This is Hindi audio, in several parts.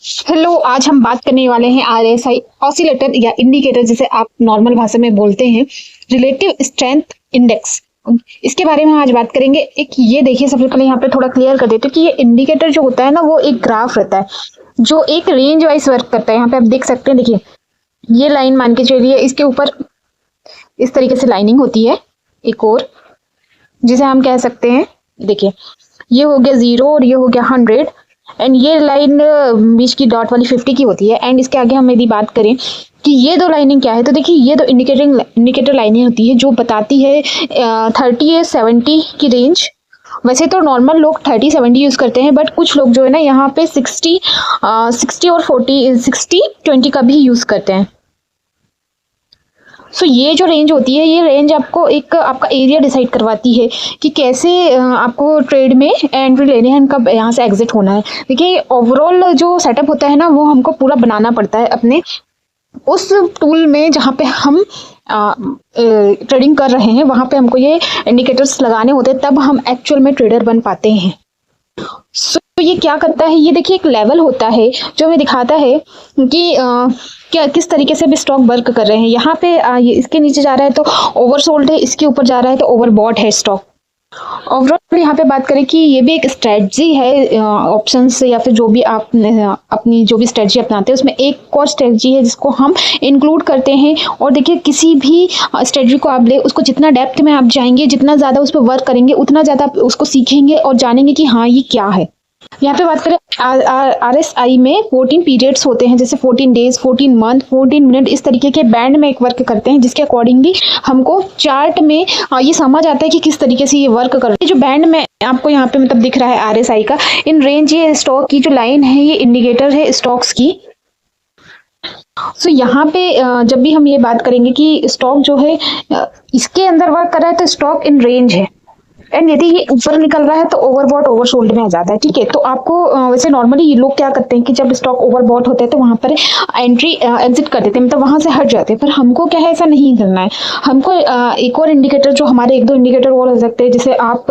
हेलो, आज हम बात करने वाले हैं आरएसआई ऑसिलेटर या इंडिकेटर, जिसे आप नॉर्मल भाषा में बोलते हैं, रिलेटिव स्ट्रेंथ इंडेक्स। इसके बारे में आज बात करेंगे। एक ये देखिए, सबसे पहले यहाँ पे थोड़ा क्लियर कर देते हैं कि ये इंडिकेटर जो होता है ना, वो एक ग्राफ रहता है जो एक रेंज वाइज वर्क करता है। यहाँ पे आप देख सकते हैं, देखिए ये लाइन मान के चलिए, इसके ऊपर इस तरीके से लाइनिंग होती है एक और, जिसे हम कह सकते हैं, देखिए ये हो गया 0 और ये हो गया 100, एंड ये लाइन बीच की डॉट वाली 50 की होती है। एंड इसके आगे हम यदि बात करें कि ये दो लाइनिंग क्या है, तो देखिए ये दो इंडिकेटर लाइनें होती है जो बताती है 30 या 70 की रेंज। वैसे तो नॉर्मल लोग 30-70 यूज़ करते हैं, बट कुछ लोग जो है ना यहाँ पे 60 और 40-60-20 का भी यूज़ करते हैं। सो ये जो रेंज होती है, ये रेंज आपको एक आपका एरिया डिसाइड करवाती है कि कैसे आपको ट्रेड में एंट्री लेने हैं, कब यहाँ से एग्जिट होना है। देखिए ओवरऑल जो सेटअप होता है ना, वो हमको पूरा बनाना पड़ता है अपने उस टूल में जहाँ पे हम ट्रेडिंग कर रहे हैं। वहाँ पे हमको ये इंडिकेटर्स लगाने होते हैं, तब हम एक्चुअल में ट्रेडर बन पाते हैं। तो ये क्या करता है, ये देखिए एक लेवल होता है जो हमें दिखाता है कि क्या किस तरीके से भी स्टॉक वर्क कर रहे हैं। यहाँ पे ये इसके नीचे जा रहा है तो ओवरसोल्ड है, इसके ऊपर जा रहा है तो ओवरबॉट है स्टॉक। ओवरऑल यहाँ पे बात करें कि ये भी एक स्ट्रेटजी है, ऑप्शन से या फिर जो भी आप अपनी जो भी स्ट्रेटजी अपनाते हैं, उसमें एक और स्ट्रेटजी है जिसको हम इंक्लूड करते हैं। और देखिए किसी भी स्ट्रेटजी को आप ले, उसको जितना डेप्थ में आप जाएंगे, जितना ज़्यादा उस पर वर्क करेंगे, उतना ज़्यादा आप उसको सीखेंगे और जानेंगे कि हाँ ये क्या है। यहाँ पे बात करें आरएसआई में 14 पीरियड्स होते हैं, जैसे 14 डेज, 14 मंथ, 14 मिनट, इस तरीके के बैंड में एक वर्क करते हैं, जिसके अकॉर्डिंगली हमको चार्ट में ये समझ आता है कि किस तरीके से ये वर्क कर रहे हैं। जो बैंड में आपको यहाँ पे मतलब दिख रहा है आरएसआई का इन रेंज, ये स्टॉक की जो लाइन है, ये इंडिकेटर है स्टॉक्स की। सो यहाँ पे जब भी हम ये बात करेंगे कि स्टॉक जो है इसके अंदर वर्क कर रहा है, तो स्टॉक इन रेंज है, एंड यदि ये ऊपर निकल रहा है तो ओवरबॉट ओवरसोल्ड में आ जाता है। ठीक है, तो आपको वैसे नॉर्मली ये लोग क्या करते हैं कि जब स्टॉक ओवरबॉट होते हैं तो वहां पर एंट्री एग्जिट कर देते हैं, मतलब वहां से हट जाते हैं। पर हमको क्या है, ऐसा नहीं करना है। हमको एक और इंडिकेटर, जो हमारे एक दो इंडिकेटर और हो सकते हैं, जैसे आप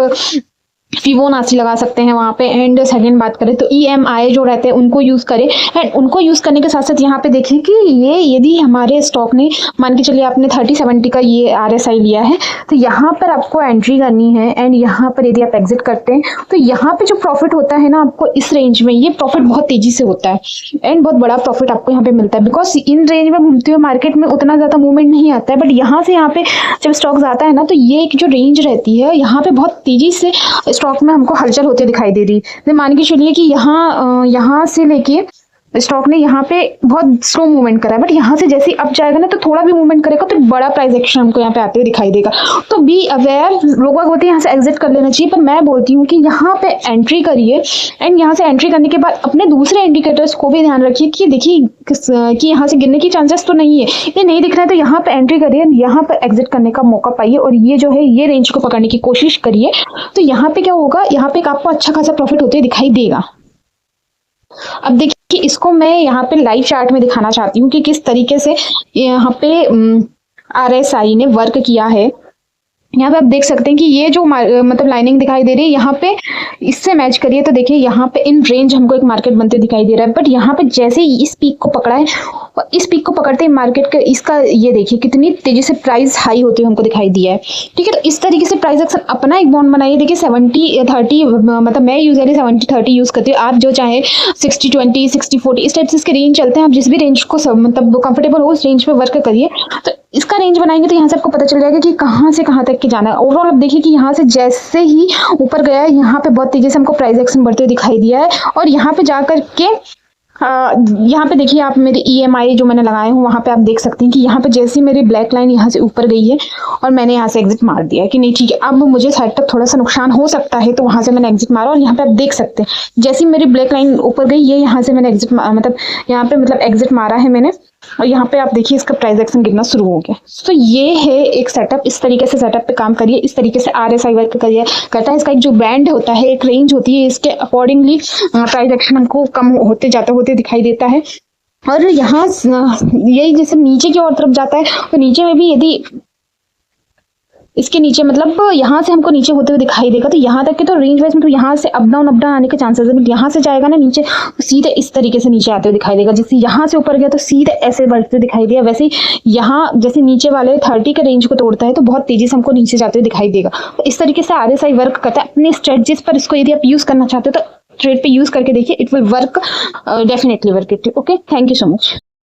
फिबोनाची लगा सकते हैं वहाँ पे। एंड सेकंड बात करें तो EMI जो रहते हैं उनको यूज़ करें। एंड उनको यूज़ करने के साथ साथ यहाँ पे देखिए कि ये यदि हमारे स्टॉक ने, मान के चलिए आपने 30-70 का ये RSI लिया है, तो यहाँ पर आपको एंट्री करनी है। एंड यहाँ पर यदि आप एग्जिट करते हैं तो यहाँ पे जो प्रॉफिट होता है ना आपको इस रेंज में, ये प्रॉफिट बहुत तेजी से होता है एंड बहुत बड़ा प्रॉफिट आपको यहाँ पे मिलता है। बिकॉज इन रेंज में घूमते हुए मार्केट में उतना ज़्यादा मूवमेंट नहीं आता है, बट यहाँ से यहाँ पे जब स्टॉक आता है ना, तो ये एक जो रेंज रहती है, यहाँ पे बहुत तेजी से स्टॉक में हमको हलचल होते दिखाई दे रही है। मान के चलिए कि यहाँ से लेके स्टॉक ने यहाँ पे बहुत स्लो मूवमेंट करा है, बट यहाँ से जैसे अब जाएगा ना, तो थोड़ा भी मूवमेंट करेगा तो बड़ा प्राइस एक्शन हमको यहाँ पे आते हुए दिखाई देगा। तो बी अवेयर, लोग बोलते हैं यहाँ से एग्जिट कर लेना चाहिए, पर मैं बोलती हूँ कि यहाँ पे एंट्री करिए। एंड यहाँ से एंट्री करने के बाद अपने दूसरे इंडिकेटर्स को भी ध्यान रखिए कि देखिए कि यहाँ से गिरने की चांसेस तो नहीं है, ये नहीं दिख रहा है, तो यहाँ पे एंट्री करिए, यहाँ पर एग्जिट करने का मौका पाइए और ये जो है ये रेंज को पकड़ने की कोशिश करिए। तो यहाँ पे क्या होगा, यहाँ पे आपको अच्छा खासा प्रॉफिट होते दिखाई देगा। अब देखिए कि इसको मैं यहाँ पे लाइव चार्ट में दिखाना चाहती हूँ कि किस तरीके से यहाँ पे RSI ने वर्क किया है। यहाँ पे आप देख सकते हैं कि ये जो मतलब लाइनिंग दिखाई दे रही है, यहाँ पे इससे मैच करिए तो देखिए यहाँ पे इन रेंज हमको एक मार्केट बनते दिखाई दे रहा है। बट यहाँ पे जैसे ही इस पीक को पकड़ा है, और इस पीक को पकड़ते ही मार्केट का इसका ये देखिए कितनी तेजी से प्राइस हाई होती है हमको दिखाई दिया है। ठीक है, तो इस तरीके से प्राइस एक्शन अपना एक बॉन्ड बनाइए। देखिए 70-30, मतलब मैं यूजुअली 70-30 यूज करती हूँ, आप जो चाहे 60-20, 60-40 इस टाइप से इसके रेंज चलते हैं। आप जिस भी रेंज को मतलब कंफर्टेबल हो उस रेंज पे वर्क करिए। तो इसका रेंज बनाएंगे तो यहाँ से आपको पता चल जाएगा कि कहाँ से कहाँ तक के जाना है। ओवरऑल आप देखिए कि यहाँ से जैसे ही ऊपर गया है, यहाँ पे बहुत तेजी से हमको प्राइस एक्शन बढ़ते हुए दिखाई दिया है। और यहाँ पे जाकर के यहाँ पे देखिए आप मेरी EMI जो मैंने लगाए हूँ, वहाँ पे आप देख सकते हैं कि यहाँ पे जैसी मेरी ब्लैक लाइन यहाँ से ऊपर गई है और मैंने यहाँ से एग्जिट मार दिया है कि नहीं ठीक है, अब मुझे साइड तक थोड़ा सा नुकसान हो सकता है, तो वहाँ से मैंने एग्जिट मारा। और यहाँ पे आप देख सकते हैं जैसी मेरी ब्लैक लाइन ऊपर गई, ये यहाँ से मैंने एग्जिट मतलब यहाँ पे मतलब एग्जिट मारा है मैंने, और यहाँ पे आप देखिए इसका प्राइस एक्शन गिरना शुरू हो गया। तो ये है एक सेटअप, इस तरीके से सेटअप पे काम करिए, इस तरीके से RSI वर्क करिए करता है। इसका एक जो बैंड होता है, एक रेंज होती है, इसके अकॉर्डिंगली प्राइस एक्शन हमको कम होते दिखाई देता है। और यहाँ यही जैसे नीचे की ओर तरफ जाता है, तो नीचे में भी यदि इसके नीचे मतलब यहाँ से हमको नीचे होते हुए दिखाई देगा, तो यहाँ तक के तो रेंज वाइज मतलब यहाँ से अप डाउन आने के चांसेस है, बट यहाँ से जाएगा ना नीचे तो सीधे इस तरीके से नीचे आते हुए दिखाई देगा। जैसे यहाँ से ऊपर गया तो सीधे ऐसे बढ़ते दिखाई दिया, वैसे ही यहाँ जैसे नीचे वाले 30 के रेंज को तोड़ता है तो बहुत तेजी से हमको नीचे जाते हुए दिखाई देगा। तो इस तरीके से RSI वर्क करता है। अपने स्ट्रेटजीज पर इसको यदि आप यूज करना चाहते हो तो ट्रेड पे यूज करके देखिए, it will work, definitely work it. Okay, thank you so much.